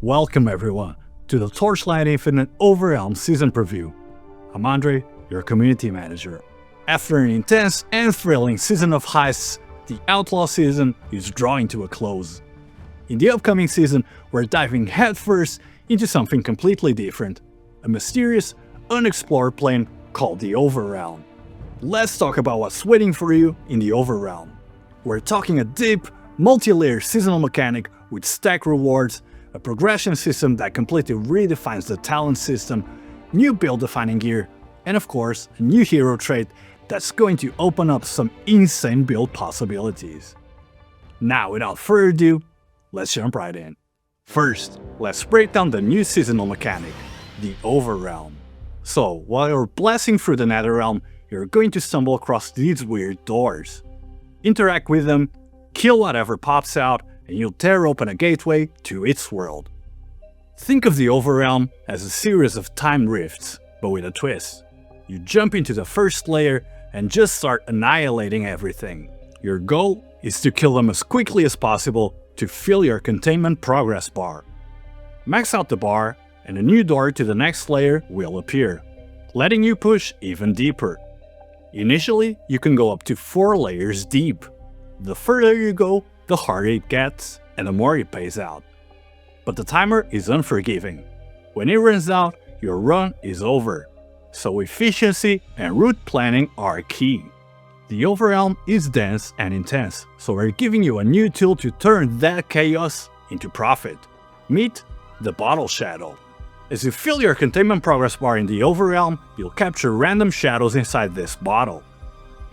Welcome everyone to the Torchlight Infinite Overrealm season preview. I'm Andre, your community manager. After an intense and thrilling season of heists, the Outlaw season is drawing to a close. In the upcoming season, we're diving headfirst into something completely different, a mysterious, unexplored plane called the Overrealm. Let's talk about what's waiting for you in the Overrealm. We're talking a deep, multi-layer seasonal mechanic with stack rewards, a progression system that completely redefines the talent system, new build-defining gear, and of course, a new hero trait that's going to open up some insane build possibilities. Now, without further ado, let's jump right in. First, let's break down the new seasonal mechanic, the Overrealm. So, while you're blasting through the Netherrealm, you're going to stumble across these weird doors. Interact with them, kill whatever pops out, and you'll tear open a gateway to its world. Think of the Overrealm as a series of time rifts, but with a twist. You jump into the first layer and just start annihilating everything. Your goal is to kill them as quickly as possible to fill your containment progress bar. Max out the bar, and a new door to the next layer will appear, letting you push even deeper. Initially, you can go up to 4 layers deep. The further you go, the harder it gets, and the more it pays out. But the timer is unforgiving. When it runs out, your run is over. So efficiency and route planning are key. The Overrealm is dense and intense, so we're giving you a new tool to turn that chaos into profit. Meet the Bottle Shadow. As you fill your containment progress bar in the Overrealm, you'll capture random shadows inside this bottle.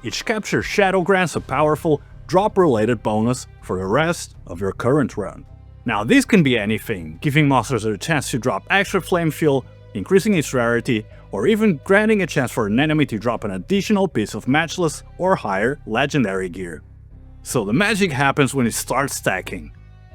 Each captured shadow grants a powerful drop-related bonus for the rest of your current run. Now this can be anything, giving monsters a chance to drop extra flame fuel, increasing its rarity, or even granting a chance for an enemy to drop an additional piece of matchless or higher legendary gear. So the magic happens when it starts stacking.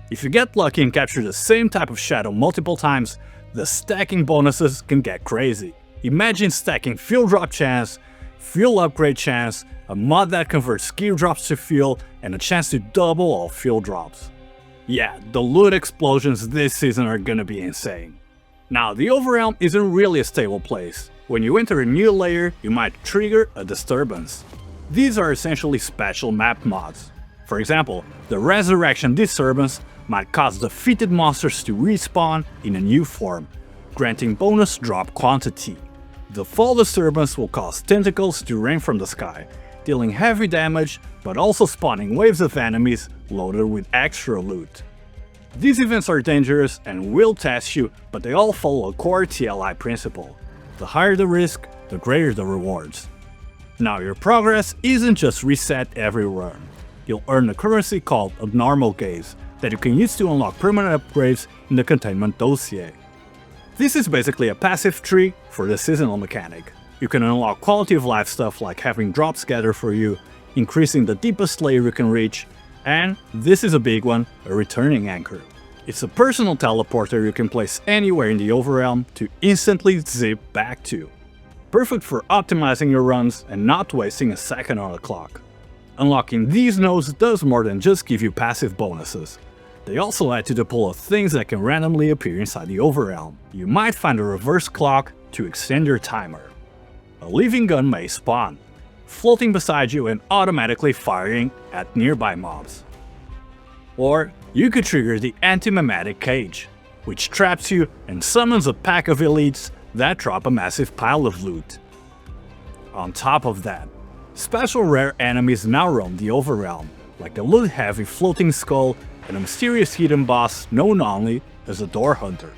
If you get lucky and capture the same type of shadow multiple times, the stacking bonuses can get crazy. Imagine stacking fuel drop chance, fuel upgrade chance, a mod that converts gear drops to fuel, and a chance to double all fuel drops. Yeah, the loot explosions this season are gonna be insane. Now, the Overrealm isn't really a stable place. When you enter a new layer, you might trigger a disturbance. These are essentially special map mods. For example, the Resurrection Disturbance might cause defeated monsters to respawn in a new form, granting bonus drop quantity. The Fall Disturbance will cause tentacles to rain from the sky, dealing heavy damage, but also spawning waves of enemies loaded with extra loot. These events are dangerous and will test you, but they all follow a core TLI principle. The higher the risk, the greater the rewards. Now your progress isn't just reset every run. You'll earn a currency called Abnormal Gaze that you can use to unlock permanent upgrades in the containment dossier. This is basically a passive tree for the seasonal mechanic. You can unlock quality of life stuff like having drops gather for you, increasing the deepest layer you can reach, and this is a big one, a returning anchor. It's a personal teleporter you can place anywhere in the Overrealm to instantly zip back to. Perfect for optimizing your runs and not wasting a second on the clock. Unlocking these nodes does more than just give you passive bonuses. They also add to the pool of things that can randomly appear inside the Overrealm. You might find a reverse clock to extend your timer. A living gun may spawn, floating beside you and automatically firing at nearby mobs. Or you could trigger the Anti-Mimetic Cage, which traps you and summons a pack of elites that drop a massive pile of loot. On top of that, special rare enemies now roam the Overrealm, like the loot-heavy floating skull and a mysterious hidden boss known only as a Door Hunter.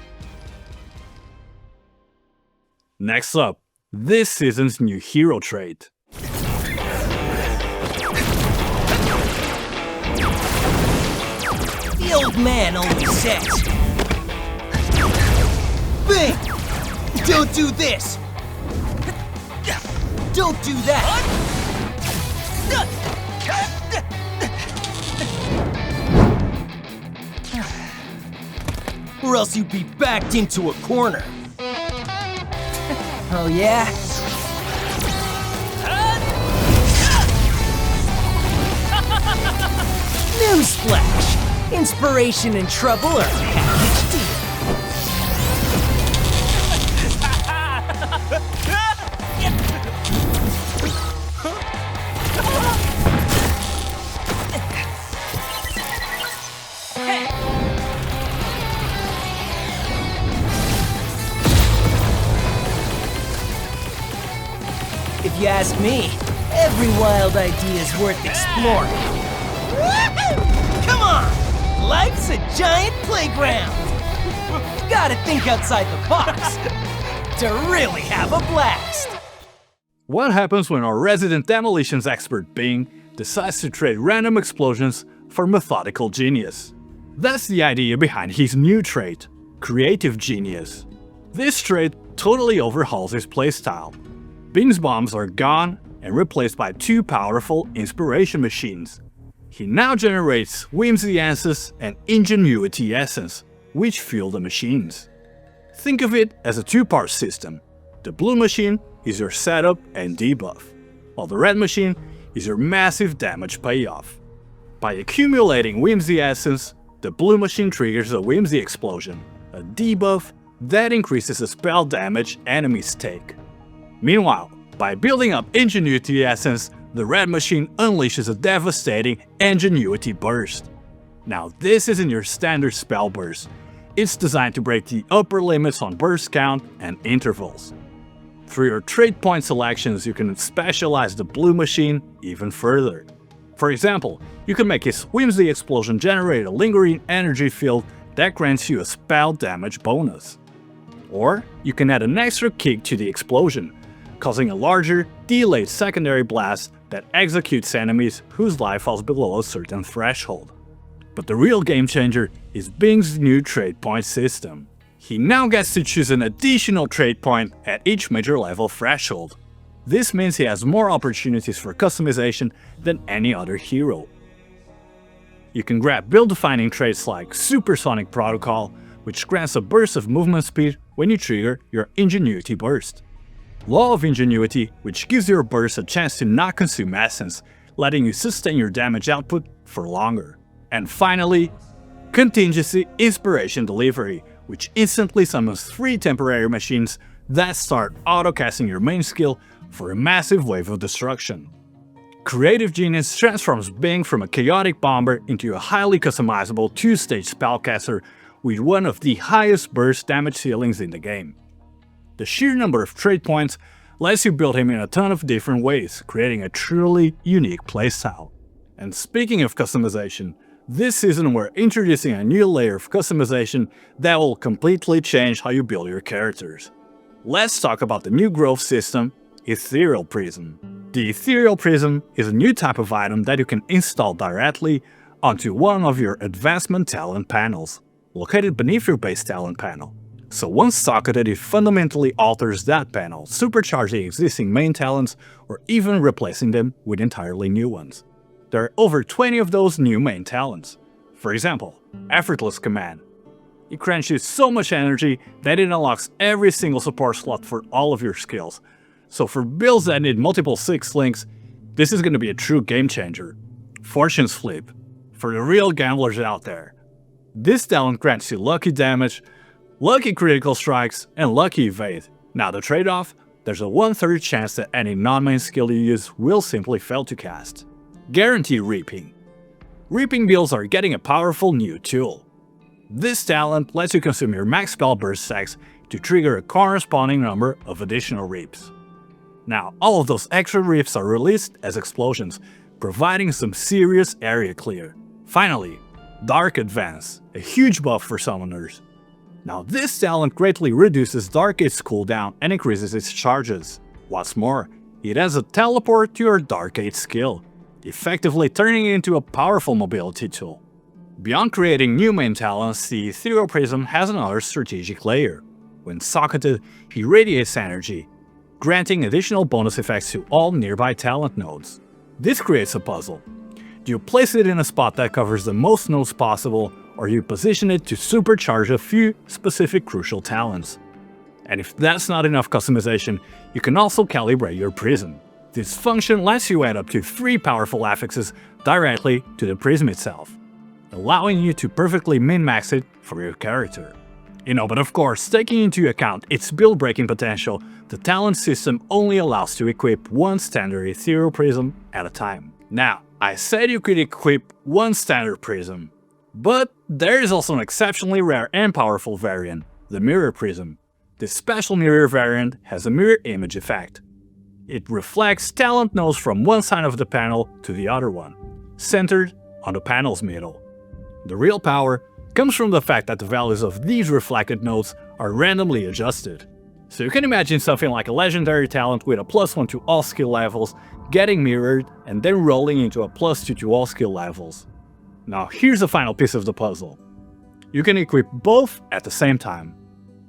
Next up, this season's new hero trait. The old man always says, "Bang! Don't do this! Don't do that!" Or else you'd be backed into a corner. Oh yeah? Newsflash! Inspiration and trouble are a package deal. If you ask me, every wild idea is worth exploring. Come on! Life's a giant playground! Gotta think outside the box to really have a blast! What happens when our resident demolitions expert Bing decides to trade random explosions for methodical genius? That's the idea behind his new trait, Creative Genius. This trait totally overhauls his playstyle. Bing's bombs are gone and replaced by two powerful inspiration machines. He now generates Whimsy Essence and Ingenuity Essence, which fuel the machines. Think of it as a two-part system. The blue machine is your setup and debuff, while the red machine is your massive damage payoff. By accumulating Whimsy Essence, the blue machine triggers a Whimsy Explosion, a debuff that increases the spell damage enemies take. Meanwhile, by building up Ingenuity Essence, the red machine unleashes a devastating Ingenuity Burst. Now this isn't your standard spell burst. It's designed to break the upper limits on burst count and intervals. Through your trait point selections, you can specialize the blue machine even further. For example, you can make his Whimsy Explosion generate a lingering energy field that grants you a spell damage bonus. Or you can add an extra kick to the explosion, causing a larger, delayed secondary blast that executes enemies whose life falls below a certain threshold. But the real game changer is Bing's new trait point system. He now gets to choose an additional trait point at each major level threshold. This means he has more opportunities for customization than any other hero. You can grab build-defining traits like Supersonic Protocol, which grants a burst of movement speed when you trigger your Ingenuity Burst. Law of Ingenuity, which gives your burst a chance to not consume essence, letting you sustain your damage output for longer. And finally, Contingency Inspiration Delivery, which instantly summons 3 temporary machines that start auto-casting your main skill for a massive wave of destruction. Creative Genius transforms Bing from a chaotic bomber into a highly customizable 2-stage spellcaster with one of the highest burst damage ceilings in the game. The sheer number of trait points lets you build him in a ton of different ways, creating a truly unique playstyle. And speaking of customization, this season we're introducing a new layer of customization that will completely change how you build your characters. Let's talk about the new growth system, Ethereal Prism. The Ethereal Prism is a new type of item that you can install directly onto one of your advancement talent panels, located beneath your base talent panel. So once socketed, it fundamentally alters that panel, supercharging existing main talents or even replacing them with entirely new ones. There are over 20 of those new main talents. For example, Effortless Command. It grants you so much energy that it unlocks every single support slot for all of your skills. So for builds that need multiple 6 links, this is going to be a true game changer. Fortune's Flip. For the real gamblers out there. This talent grants you lucky damage, lucky critical strikes, and lucky evade. Now the trade-off? There's a 1/3 chance that any non-main skill you use will simply fail to cast. Guarantee Reaping. Reaping builds are getting a powerful new tool. This talent lets you consume your max spell burst stacks to trigger a corresponding number of additional reaps. Now, all of those extra reaps are released as explosions, providing some serious area clear. Finally, Dark Advance, a huge buff for summoners. Now this talent greatly reduces Dark Age's cooldown and increases its charges. What's more, it has a teleport to your Dark Age skill, effectively turning it into a powerful mobility tool. Beyond creating new main talents, the Ethereal Prism has another strategic layer. When socketed, he radiates energy, granting additional bonus effects to all nearby talent nodes. This creates a puzzle. Do you place it in a spot that covers the most nodes possible, or you position it to supercharge a few specific crucial talents? And if that's not enough customization, you can also calibrate your prism. This function lets you add up to 3 powerful affixes directly to the prism itself, allowing you to perfectly min-max it for your character. But of course, taking into account its build-breaking potential, the talent system only allows to equip one standard Ethereal Prism at a time. Now, I said you could equip one standard prism, but there is also an exceptionally rare and powerful variant, the Mirror Prism. This special mirror variant has a mirror image effect. It reflects talent nodes from one side of the panel to the other one, centered on the panel's middle. The real power comes from the fact that the values of these reflected nodes are randomly adjusted. So you can imagine something like a legendary talent with a +1 to all skill levels getting mirrored and then rolling into a +2 to all skill levels. Now here's the final piece of the puzzle. You can equip both at the same time,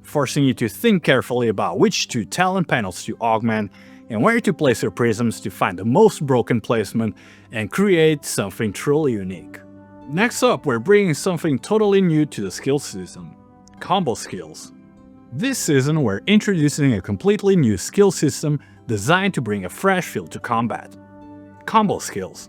forcing you to think carefully about which two talent panels to augment and where to place your prisms to find the most broken placement and create something truly unique. Next up, we're bringing something totally new to the skill season: combo skills. This season, we're introducing a completely new skill system designed to bring a fresh feel to combat. Combo skills.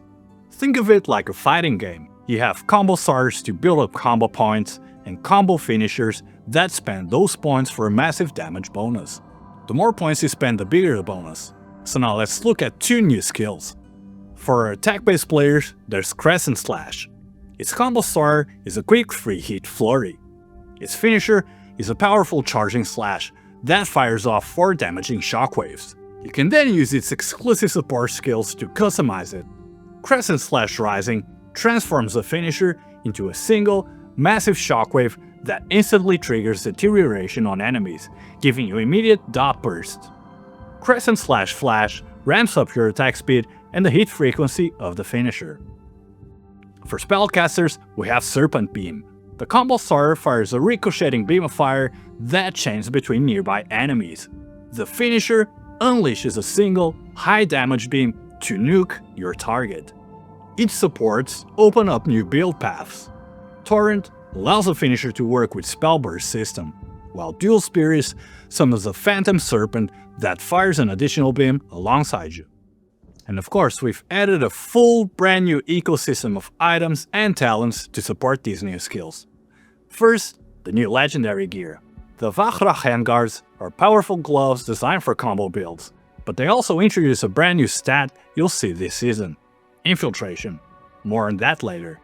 Think of it like a fighting game. You have combo starters to build up combo points, and combo finishers that spend those points for a massive damage bonus. The more points you spend, the bigger the bonus. So now let's look at two new skills. For our attack-based players, there's Crescent Slash. Its combo starter is a quick free hit flurry. Its finisher is a powerful charging slash that fires off 4 damaging shockwaves. You can then use its exclusive support skills to customize it. Crescent Slash Rising transforms the finisher into a single, massive shockwave that instantly triggers deterioration on enemies, giving you immediate dot burst. Crescent Slash Flash ramps up your attack speed and the hit frequency of the finisher. For spellcasters, we have Serpent Beam. The combo starter fires a ricocheting beam of fire that chains between nearby enemies. The finisher unleashes a single, high damage beam to nuke your target. Each supports open up new build paths. Torrent allows the finisher to work with Spellburst system, while Dual Spirits summons a Phantom Serpent that fires an additional beam alongside you. And of course, we've added a full brand new ecosystem of items and talents to support these new skills. First, the new legendary gear. The Vajra handguards are powerful gloves designed for combo builds, but they also introduce a brand new stat you'll see this season: Infiltration. More on that later.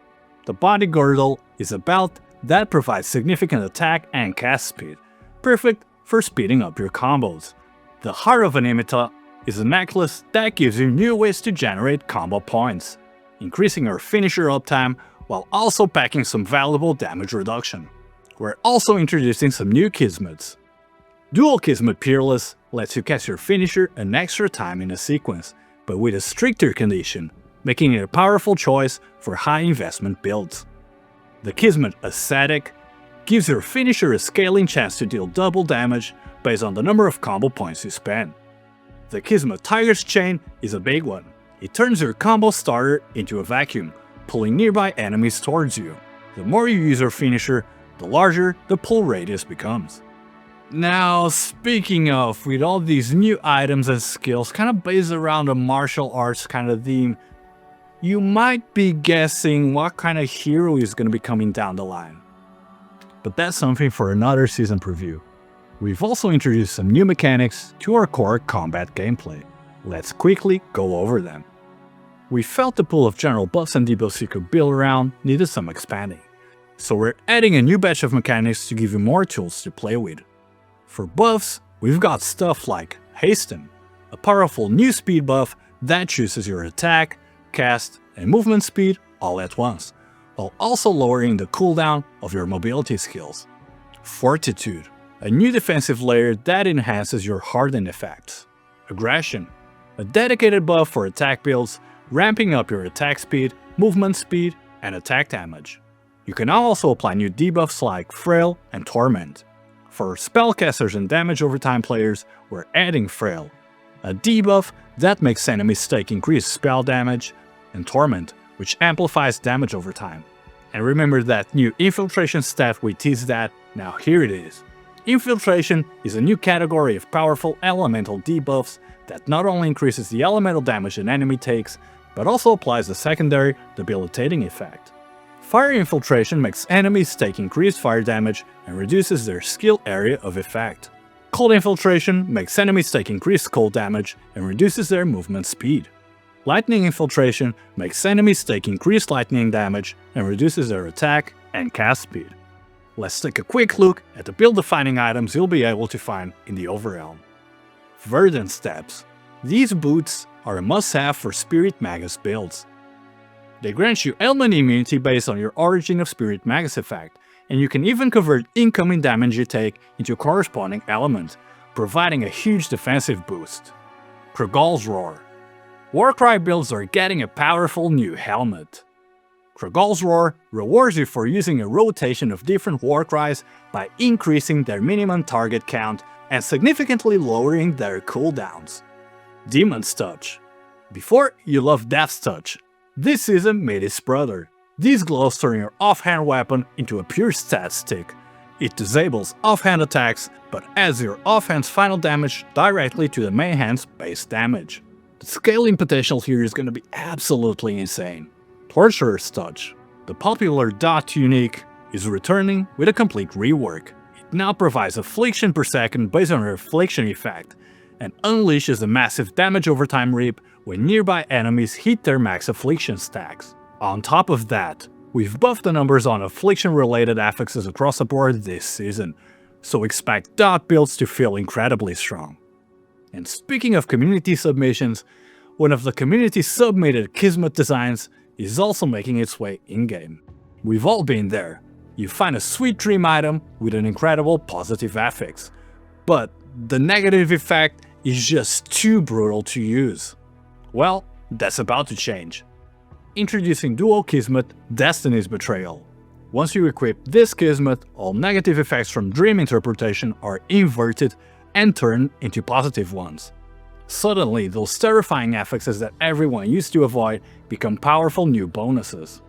The body girdle is a belt that provides significant attack and cast speed, perfect for speeding up your combos. The Heart of Animita is a necklace that gives you new ways to generate combo points, increasing your finisher uptime while also packing some valuable damage reduction. We're also introducing some new kismets. Dual Kismet Peerless lets you cast your finisher an extra time in a sequence, but with a stricter condition, making it a powerful choice for high investment builds. The Kismet Ascetic gives your finisher a scaling chance to deal double damage based on the number of combo points you spend. The Kismet Tiger's Chain is a big one. It turns your combo starter into a vacuum, pulling nearby enemies towards you. The more you use your finisher, the larger the pull radius becomes. Now, speaking of, with all these new items and skills kind of based around a martial arts kind of theme, you might be guessing what kind of hero is going to be coming down the line. But that's something for another season preview. We've also introduced some new mechanics to our core combat gameplay. Let's quickly go over them. We felt the pool of general buffs and debuffs you could build around needed some expanding, so we're adding a new batch of mechanics to give you more tools to play with. For buffs, we've got stuff like Hasten, a powerful new speed buff that chooses your attack, cast, and movement speed all at once, while also lowering the cooldown of your mobility skills. Fortitude, a new defensive layer that enhances your hardened effects. Aggression, a dedicated buff for attack builds, ramping up your attack speed, movement speed, and attack damage. You can now also apply new debuffs like Frail and Torment. For spellcasters and damage over time players, we're adding Frail, a debuff that makes enemies take increased spell damage, and Torment, which amplifies damage over time. And remember that new Infiltration stat we teased at? Now here it is. Infiltration is a new category of powerful elemental debuffs that not only increases the elemental damage an enemy takes, but also applies a secondary debilitating effect. Fire Infiltration makes enemies take increased fire damage and reduces their skill area of effect. Cold Infiltration makes enemies take increased cold damage and reduces their movement speed. Lightning Infiltration makes enemies take increased lightning damage and reduces their attack and cast speed. Let's take a quick look at the build-defining items you'll be able to find in the Overrealm. Verdant Steps. These boots are a must-have for Spirit Magus builds. They grant you element immunity based on your Origin of Spirit Magus effect, and you can even convert incoming damage you take into a corresponding element, providing a huge defensive boost. Krogal's Roar. Warcry builds are getting a powerful new helmet. Krogal's Roar rewards you for using a rotation of different Warcries by increasing their minimum target count and significantly lowering their cooldowns. Demon's Touch. Before, you loved Death's Touch. This season made its brother. These gloves turn your offhand weapon into a pure stat stick. It disables offhand attacks, but adds your offhand's final damage directly to the main hand's base damage. The scaling potential here is going to be absolutely insane. Torturer's Touch. The popular Dot unique is returning with a complete rework. It now provides affliction per second based on her affliction effect, and unleashes a massive damage over time reap when nearby enemies hit their max affliction stacks. On top of that, we've buffed the numbers on affliction-related affixes across the board this season, so expect Dot builds to feel incredibly strong. And speaking of community submissions, one of the community submitted kismet designs is also making its way in-game. We've all been there. You find a sweet dream item with an incredible positive affix, but the negative effect is just too brutal to use. Well, that's about to change. Introducing Dual Kismet Destiny's Betrayal. Once you equip this Kismet, all negative effects from Dream Interpretation are inverted and turned into positive ones. Suddenly, those terrifying affixes that everyone used to avoid become powerful new bonuses.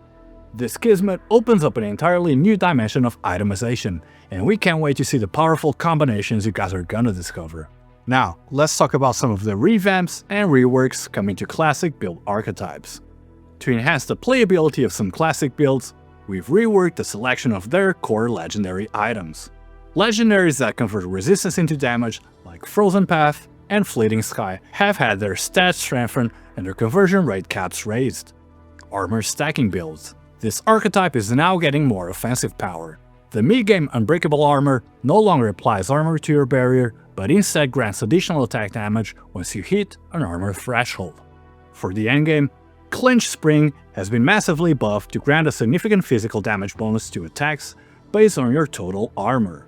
This Kismet opens up an entirely new dimension of itemization, and we can't wait to see the powerful combinations you guys are gonna discover. Now, let's talk about some of the revamps and reworks coming to classic build archetypes. To enhance the playability of some classic builds, we've reworked the selection of their core legendary items. Legendaries that convert resistance into damage, like Frozen Path and Fleeting Sky, have had their stats strengthened and their conversion rate caps raised. Armor stacking builds. This archetype is now getting more offensive power. The mid-game Unbreakable Armor no longer applies armor to your barrier, but instead grants additional attack damage once you hit an armor threshold. For the endgame, Clinch Spring has been massively buffed to grant a significant physical damage bonus to attacks based on your total armor.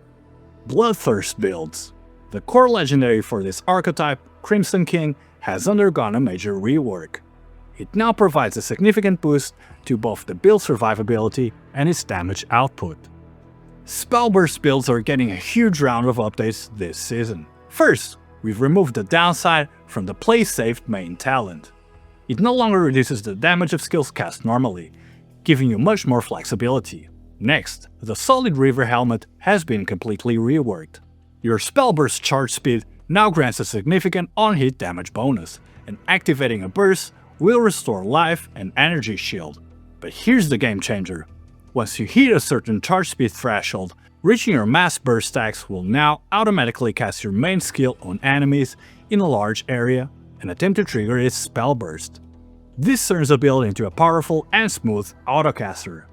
Bloodthirst builds. The core legendary for this archetype, Crimson King, has undergone a major rework. It now provides a significant boost to both the build survivability and its damage output. Spellburst builds are getting a huge round of updates this season. First, we've removed the downside from the play-safe main talent. It no longer reduces the damage of skills cast normally, giving you much more flexibility. Next, the Solid River Helmet has been completely reworked. Your Spellburst charge speed now grants a significant on-hit damage bonus, and activating a burst will restore life and energy shield. But here's the game changer. Once you hit a certain charge speed threshold, reaching your mass burst stacks will now automatically cast your main skill on enemies in a large area and attempt to trigger its spell burst. This turns the build into a powerful and smooth autocaster.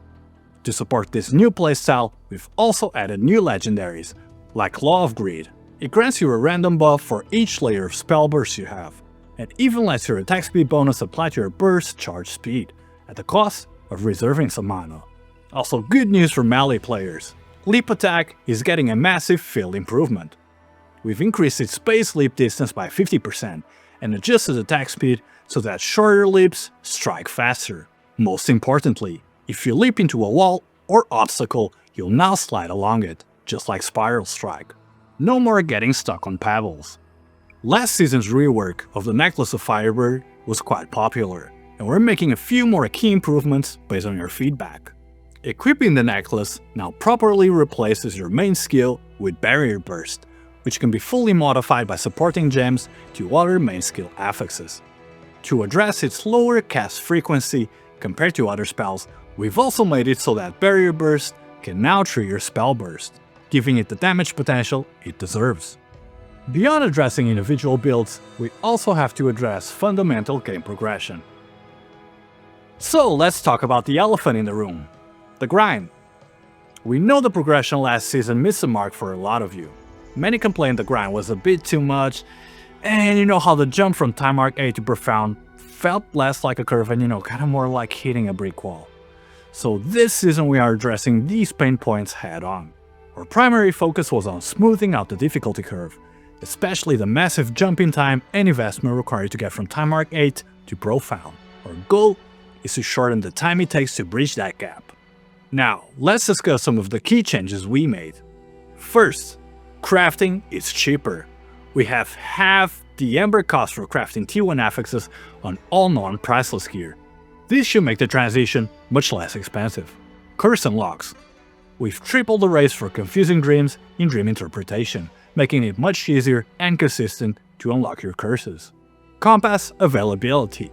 To support this new playstyle, we've also added new legendaries, like Law of Greed. It grants you a random buff for each layer of spell burst you have, and even lets your attack speed bonus apply to your burst charge speed, at the cost of reserving some mana. Also, good news for melee players. Leap attack is getting a massive field improvement. We've increased its base leap distance by 50% and adjusted attack speed so that shorter leaps strike faster. Most importantly, if you leap into a wall or obstacle, you'll now slide along it, just like Spiral Strike. No more getting stuck on pebbles. Last season's rework of the Necklace of Firebird was quite popular, and we're making a few more key improvements based on your feedback. Equipping the necklace now properly replaces your main skill with Barrier Burst, which can be fully modified by supporting gems to other main skill affixes. To address its lower cast frequency compared to other spells, we've also made it so that Barrier Burst can now trigger Spell Burst, giving it the damage potential it deserves. Beyond addressing individual builds, we also have to address fundamental game progression. So let's talk about the elephant in the room. The grind. We know the progression last season missed the mark for a lot of you. Many complained the grind was a bit too much, And you know how the jump from Time Arc 8 to Profound felt less like a curve and kind of more like hitting a brick wall. So this season we are addressing these pain points head on. Our primary focus was on smoothing out the difficulty curve, especially the massive jump in time and investment required to get from Time Arc 8 to Profound. Our goal is to shorten the time it takes to bridge that gap. Now, let's discuss some of the key changes we made. First, crafting is cheaper. We have half the Ember cost for crafting T1 affixes on all non-priceless gear. This should make the transition much less expensive. Curse unlocks. We've tripled the race for confusing dreams in Dream Interpretation, making it much easier and consistent to unlock your curses. Compass availability.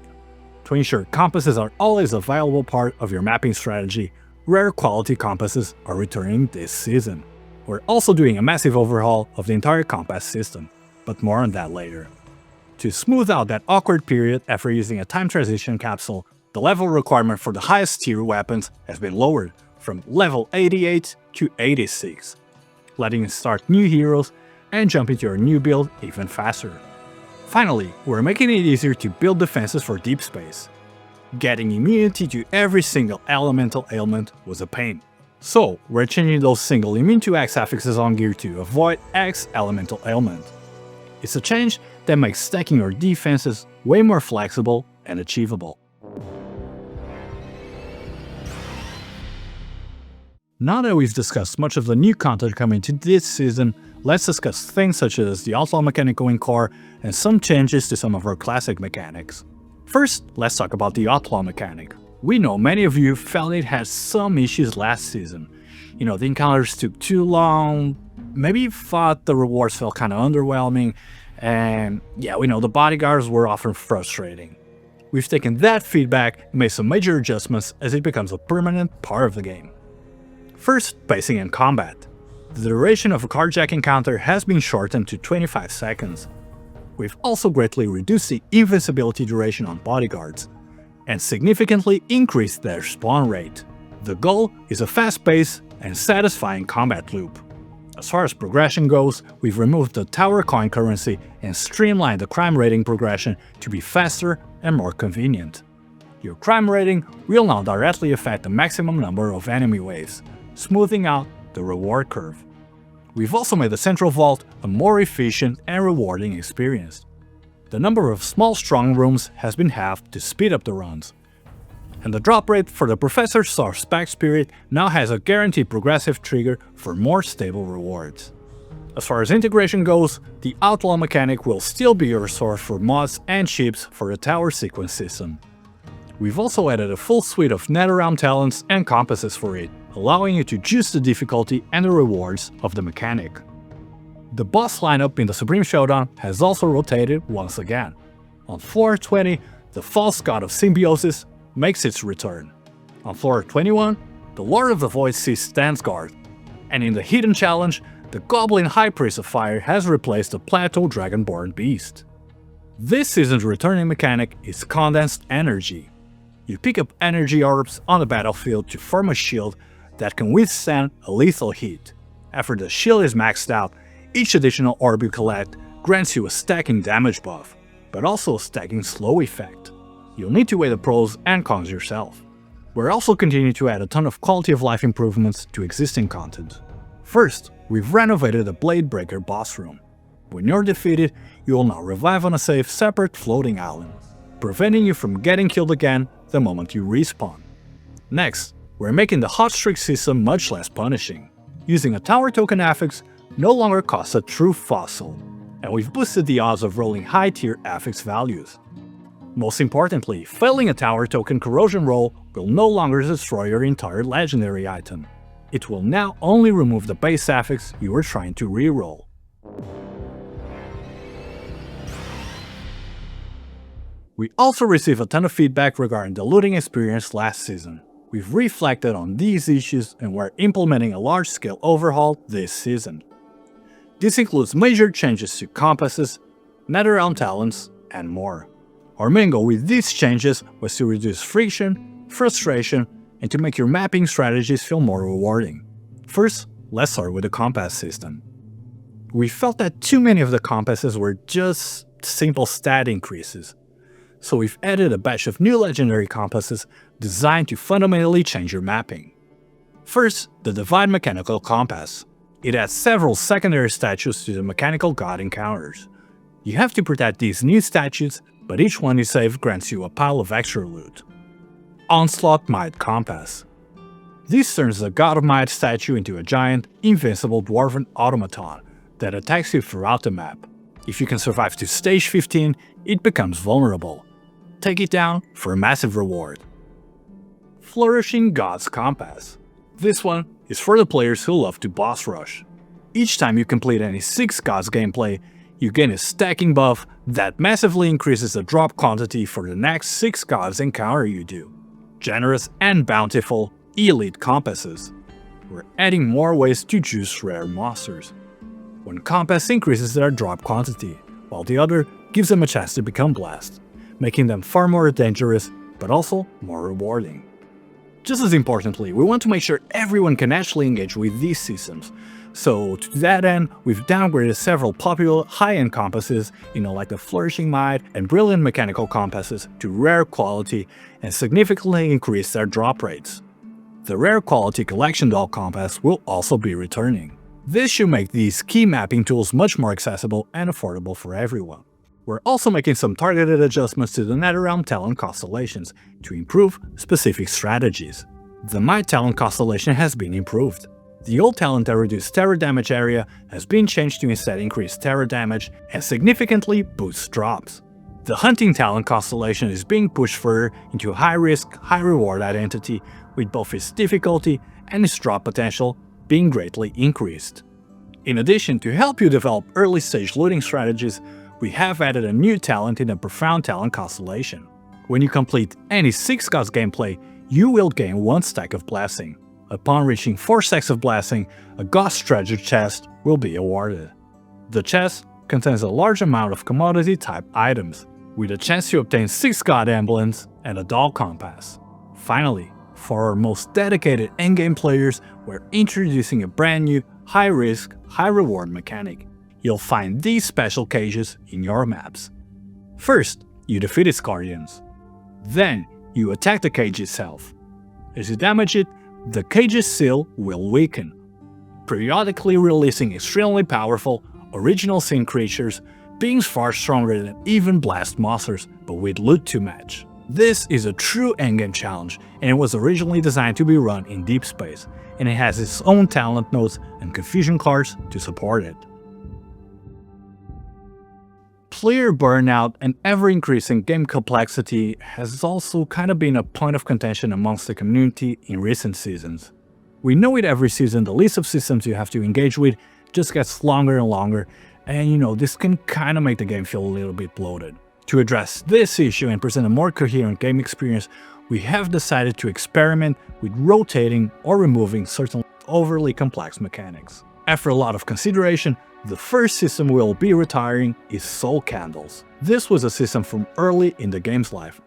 To ensure compasses are always a viable part of your mapping strategy, rare quality compasses are returning this season. We're also doing a massive overhaul of the entire compass system, but more on that later. To smooth out that awkward period after using a time transition capsule, the level requirement for the highest tier weapons has been lowered from level 88 to 86, letting you start new heroes and jump into your new build even faster. Finally, we're making it easier to build defenses for deep space. Getting immunity to every single elemental ailment was a pain. So, we're changing those single immune to X affixes on gear to avoid X elemental ailment. It's a change that makes stacking your defenses way more flexible and achievable. Now that we've discussed much of the new content coming to this season, let's discuss things such as the Outlaw mechanic going core and some changes to some of our classic mechanics. First, let's talk about the Outlaw mechanic. We know many of you felt it had some issues last season. The encounters took too long, maybe you thought the rewards felt kind of underwhelming, and we know the bodyguards were often frustrating. We've taken that feedback and made some major adjustments as it becomes a permanent part of the game. First, pacing and combat. The duration of a carjack encounter has been shortened to 25 seconds. We've also greatly reduced the invincibility duration on bodyguards, and significantly increased their spawn rate. The goal is a fast-paced and satisfying combat loop. As far as progression goes, we've removed the tower coin currency and streamlined the crime rating progression to be faster and more convenient. Your crime rating will now directly affect the maximum number of enemy waves, smoothing out the reward curve. We've also made the central vault a more efficient and rewarding experience. The number of small strong rooms has been halved to speed up the runs. And the drop rate for the Professor's Star Spec Spirit now has a guaranteed progressive trigger for more stable rewards. As far as integration goes, the Outlaw mechanic will still be your source for mods and chips for the tower sequence system. We've also added a full suite of NetherRealm talents and compasses for it, allowing you to juice the difficulty and the rewards of the mechanic. The boss lineup in the Supreme Showdown has also rotated once again. On floor 20, the False God of Symbiosis makes its return. On floor 21, the Lord of the Void Sea stands guard. And in the Hidden Challenge, the Goblin High Priest of Fire has replaced the Plateau Dragonborn Beast. This season's returning mechanic is Condensed Energy. You pick up energy orbs on the battlefield to form a shield that can withstand a lethal hit. After the shield is maxed out, each additional orb you collect grants you a stacking damage buff, but also a stacking slow effect. You'll need to weigh the pros and cons yourself. We're also continuing to add a ton of quality of life improvements to existing content. First, we've renovated the Blade Breaker boss room. When you're defeated, you will now revive on a safe separate floating island, preventing you from getting killed again the moment you respawn. Next, we're making the hot streak system much less punishing. Using a tower token affix no longer costs a true fossil, and we've boosted the odds of rolling high tier affix values. Most importantly, failing a tower token corrosion roll will no longer destroy your entire legendary item. It will now only remove the base affix you were trying to reroll. We also received a ton of feedback regarding the looting experience last season. We've reflected on these issues and we're implementing a large-scale overhaul this season. This includes major changes to compasses, NetherRealm talents, and more. Our main goal with these changes was to reduce friction, frustration, and to make your mapping strategies feel more rewarding. First, let's start with the compass system. We felt that too many of the compasses were just simple stat increases. So we've added a batch of new legendary compasses designed to fundamentally change your mapping. First, the Divine Mechanical Compass. It adds several secondary statues to the mechanical god encounters. You have to protect these new statues, but each one you save grants you a pile of extra loot. Onslaught Might Compass. This turns the God of Might statue into a giant, invincible dwarven automaton that attacks you throughout the map. If you can survive to stage 15, it becomes vulnerable. Take it down for a massive reward. Flourishing God's Compass. This one is for the players who love to boss rush. Each time you complete any 6 gods gameplay, you gain a stacking buff that massively increases the drop quantity for the next 6 gods encounter you do. Generous and bountiful elite compasses. We're adding more ways to juice rare monsters. One compass increases their drop quantity, while the other gives them a chance to become blessed, making them far more dangerous, but also more rewarding. Just as importantly, we want to make sure everyone can actually engage with these systems. So to that end, we've downgraded several popular high-end compasses, like the Flourishing Might and Brilliant Mechanical Compasses, to rare quality and significantly increased their drop rates. The rare quality Collection Doll Compass will also be returning. This should make these key mapping tools much more accessible and affordable for everyone. We're also making some targeted adjustments to the Netherrealm talent constellations to improve specific strategies. The Might talent constellation has been improved. The old talent that reduced terror damage area has been changed to instead increase terror damage and significantly boost drops. The Hunting talent constellation is being pushed further into a high-risk, high-reward identity, with both its difficulty and its drop potential being greatly increased. In addition, to help you develop early-stage looting strategies, we have added a new talent in the Profound talent constellation. When you complete any 6 gods gameplay, you will gain 1 stack of Blessing. Upon reaching 4 stacks of Blessing, a God's Treasure chest will be awarded. The chest contains a large amount of commodity-type items, with a chance to obtain 6 god emblems and a doll compass. Finally, for our most dedicated endgame players, we're introducing a brand new high-risk, high-reward mechanic. You'll find these special cages in your maps. First, you defeat its guardians. Then, you attack the cage itself. As you damage it, the cage's seal will weaken, periodically releasing extremely powerful, original sin creatures, beings far stronger than even blast monsters, but with loot to match. This is a true endgame challenge, and it was originally designed to be run in deep space, and it has its own talent nodes and confusion cards to support it. Player burnout and ever-increasing game complexity has also kind of been a point of contention amongst the community in recent seasons. We know with every season the list of systems you have to engage with just gets longer and longer, and this can kind of make the game feel a little bit bloated. To address this issue and present a more coherent game experience, we have decided to experiment with rotating or removing certain overly complex mechanics. After a lot of consideration, the first system we'll be retiring is Soul Candles. This was a system from early in the game's life,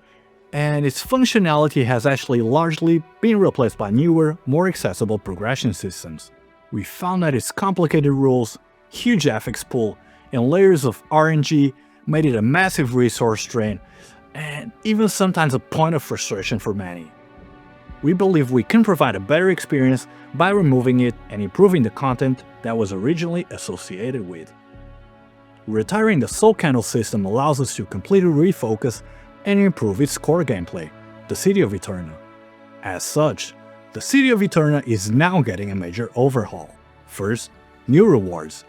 and its functionality has actually largely been replaced by newer, more accessible progression systems. We found that its complicated rules, huge affix pool, and layers of RNG made it a massive resource drain, and even sometimes a point of frustration for many. We believe we can provide a better experience by removing it and improving the content that was originally associated with. Retiring the Soul Candle system allows us to completely refocus and improve its core gameplay, the City of Aeterna. As such, the City of Aeterna is now getting a major overhaul. First, new rewards.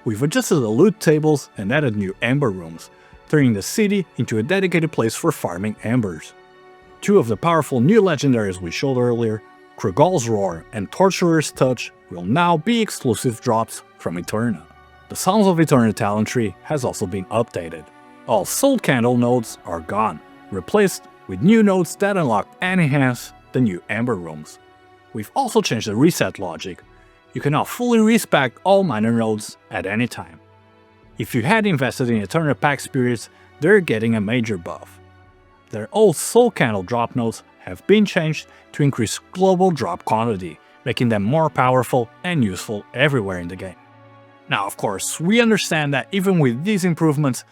We've adjusted the loot tables and added new Ember rooms, turning the city into a dedicated place for farming embers. 2 of the powerful new legendaries we showed earlier, Kragal's Roar and Torturer's Touch, will now be exclusive drops from Aeterna. The Songs of Aeterna talent tree has also been updated. All Soul Candle nodes are gone, replaced with new nodes that unlock and enhance the new Ember rooms. We've also changed the reset logic. You can now fully respec all minor nodes at any time. If you had invested in Aeterna pack spirits, they're getting a major buff. Their old Soul Candle drop nodes have been changed to increase global drop quantity, making them more powerful and useful everywhere in the game. Now, of course, we understand that even with these improvements,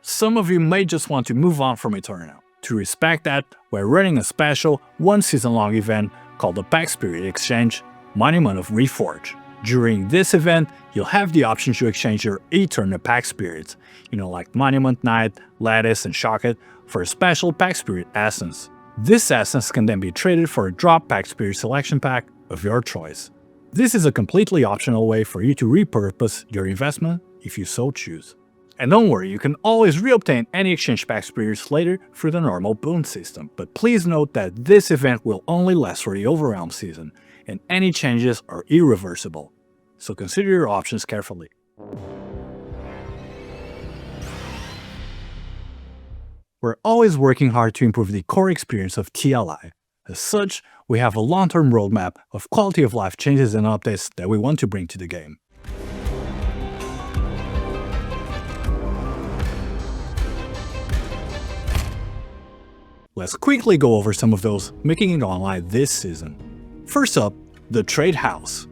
Some of you may just want to move on from Aeterna. To respect that, we're running a special 1 season-long event called the Pack Spirit Exchange, Monument of Reforge. During this event, you'll have the option to exchange your Aeterna Pack Spirits, like Monument Knight, Lattice, and Shocket, for a special Pack Spirit Essence. This essence can then be traded for a drop Pack Spirit selection pack of your choice. This is a completely optional way for you to repurpose your investment if you so choose. And don't worry, you can always reobtain any exchange Pack Spirits later through the normal boon system, but please note that this event will only last for the Overrealm season, and any changes are irreversible, so consider your options carefully. We're always working hard to improve the core experience of TLI. As such, we have a long-term roadmap of quality of life changes and updates that we want to bring to the game. Let's quickly go over some of those making it online this season. First up, the Trade House.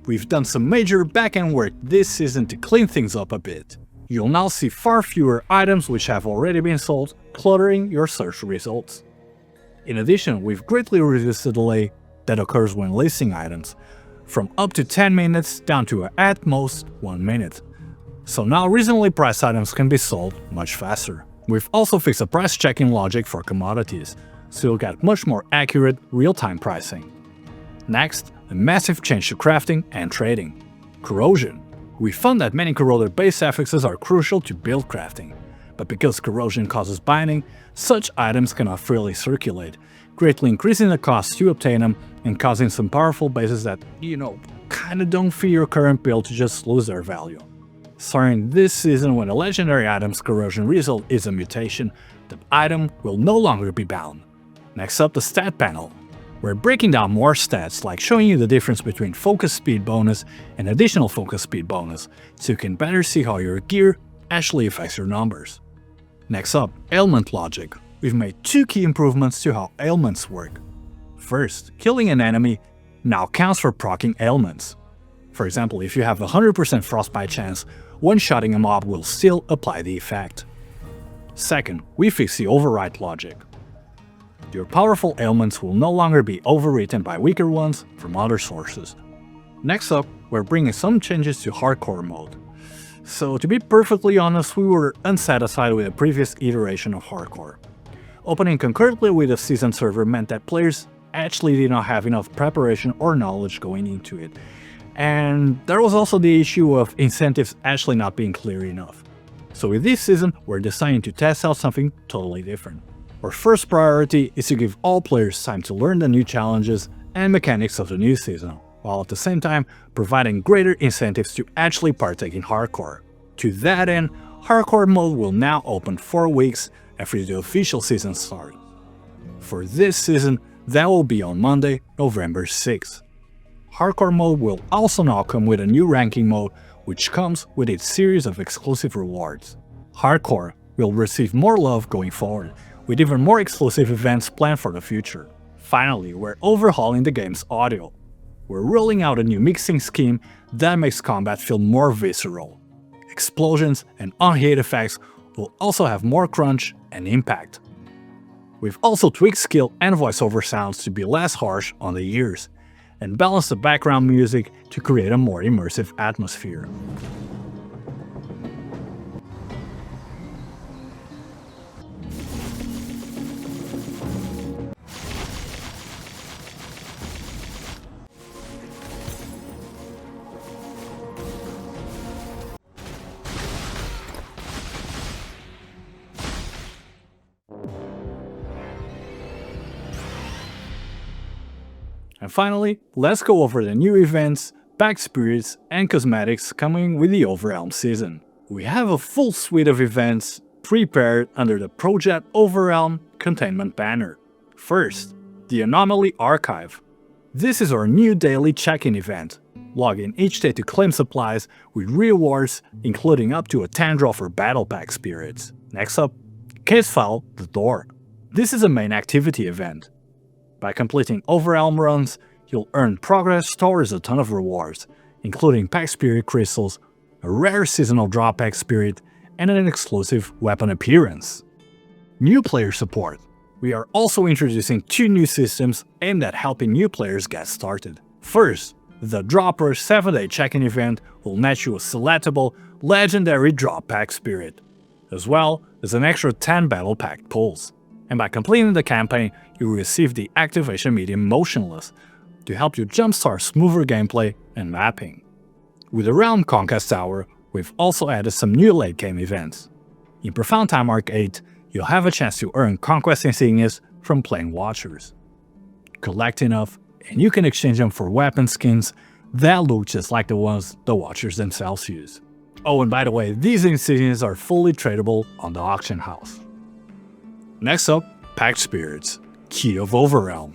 We've done some major back-end work this season to clean things up a bit. You'll now see far fewer items which have already been sold, cluttering your search results. In addition, we've greatly reduced the delay that occurs when listing items, from up to 10 minutes down to at most 1 minute. So now reasonably priced items can be sold much faster. We've also fixed a price checking logic for commodities, so you'll get much more accurate real-time pricing. Next, a massive change to crafting and trading. Corrosion. We found that many corroded-based affixes are crucial to build crafting, but because corrosion causes binding, such items cannot freely circulate, greatly increasing the cost to obtain them and causing some powerful bases that, kinda don't fit your current build to just lose their value. Starting this season, when a legendary item's corrosion result is a mutation, the item will no longer be bound. Next up, the stat panel. We're breaking down more stats, like showing you the difference between focus speed bonus and additional focus speed bonus, so you can better see how your gear actually affects your numbers. Next up, ailment logic. We've made 2 key improvements to how ailments work. First, killing an enemy now counts for proccing ailments. For example, if you have a 100% frostbite chance, one-shotting a mob will still apply the effect. Second, we fix the overwrite logic. Your powerful ailments will no longer be overwritten by weaker ones from other sources. Next up, we're bringing some changes to hardcore mode. So to be perfectly honest, we were unsatisfied with the previous iteration of hardcore. Opening concurrently with the season server meant that players actually did not have enough preparation or knowledge going into it. And there was also the issue of incentives actually not being clear enough. So with this season, we're deciding to test out something totally different. Our first priority is to give all players time to learn the new challenges and mechanics of the new season, while at the same time providing greater incentives to actually partake in hardcore. To that end, hardcore mode will now open 4 weeks after the official season starts. For this season, that will be on Monday, November 6th. Hardcore mode will also now come with a new ranking mode, which comes with its series of exclusive rewards. Hardcore will receive more love going forward, with even more exclusive events planned for the future. Finally, we're overhauling the game's audio. We're rolling out a new mixing scheme that makes combat feel more visceral. Explosions and unhit effects will also have more crunch and impact. We've also tweaked skill and voiceover sounds to be less harsh on the ears, and balance the background music to create a more immersive atmosphere. And finally, let's go over the new events, pack spirits, and cosmetics coming with the Overrealm season. We have a full suite of events prepared under the Project Overrealm containment banner. First, the Anomaly Archive. This is our new daily check-in event. Log in each day to claim supplies with rewards, including up to a 10 draw for Battle Pack Spirits. Next up, Case File the Door. This is a main activity event. By completing Overrealm runs, you'll earn progress towards a ton of rewards, including Pack Spirit Crystals, a rare seasonal drop Pack Spirit, and an exclusive weapon appearance. New player support. We are also introducing 2 new systems aimed at helping new players get started. First, the Dropper 7-day check-in event will net you a selectable legendary drop pack spirit, as well as an extra 10 battle pack pulls. And by completing the campaign, you will receive the activation medium Motionless to help you jumpstart smoother gameplay and mapping. With the Realm Conquest Hour, we've also added some new late game events. In Profound Time Arc 8, you'll have a chance to earn Conquest Insignias from playing Watchers. Collect enough, and you can exchange them for weapon skins that look just like the ones the Watchers themselves use. Oh, and by the way, these insignias are fully tradable on the auction house. Next up, Packed Spirits, Key of Overrealm.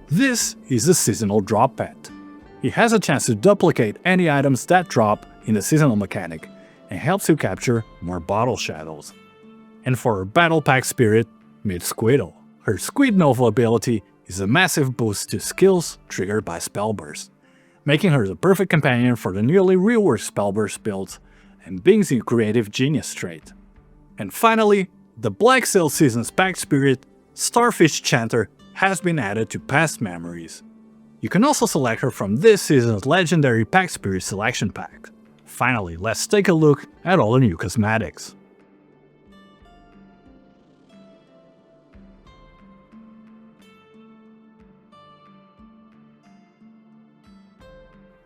This is a seasonal drop pet. It has a chance to duplicate any items that drop in the seasonal mechanic and helps you capture more bottle shadows. And for her Battle Pack Spirit, meet Squidle. Her Squid Nova ability is a massive boost to skills triggered by Spellburst, making her the perfect companion for the newly reworked Spellburst builds and Bing's new creative genius trait. And finally, the Black Sail Season's Packed Spirit, Starfish Chanter, has been added to Past Memories. You can also select her from this season's legendary Packed Spirit selection pack. Finally, let's take a look at all the new cosmetics.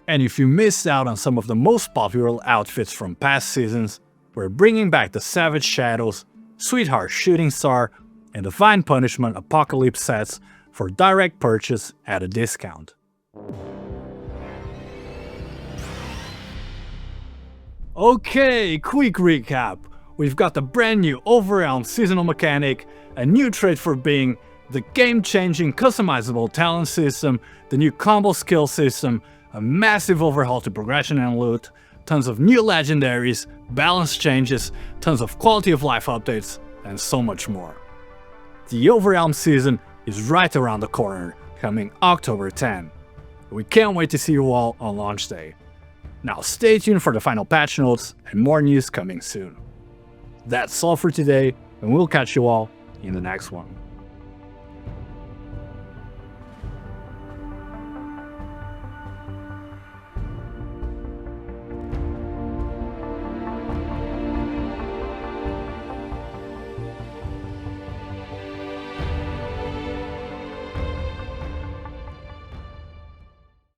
And if you missed out on some of the most popular outfits from past seasons, we're bringing back the Savage Shadows, Sweetheart Shooting Star, and Divine Punishment Apocalypse sets for direct purchase at a discount. Okay, quick recap. We've got the brand new Overrealm seasonal mechanic, a new trait for Bing, the game-changing customizable talent system, the new combo skill system, a massive overhaul to progression and loot, tons of new legendaries, balance changes, tons of quality of life updates, and so much more. The Overrealm season is right around the corner, coming October 10. We can't wait to see you all on launch day. Now stay tuned for the final patch notes and more news coming soon. That's all for today, and we'll catch you all in the next one.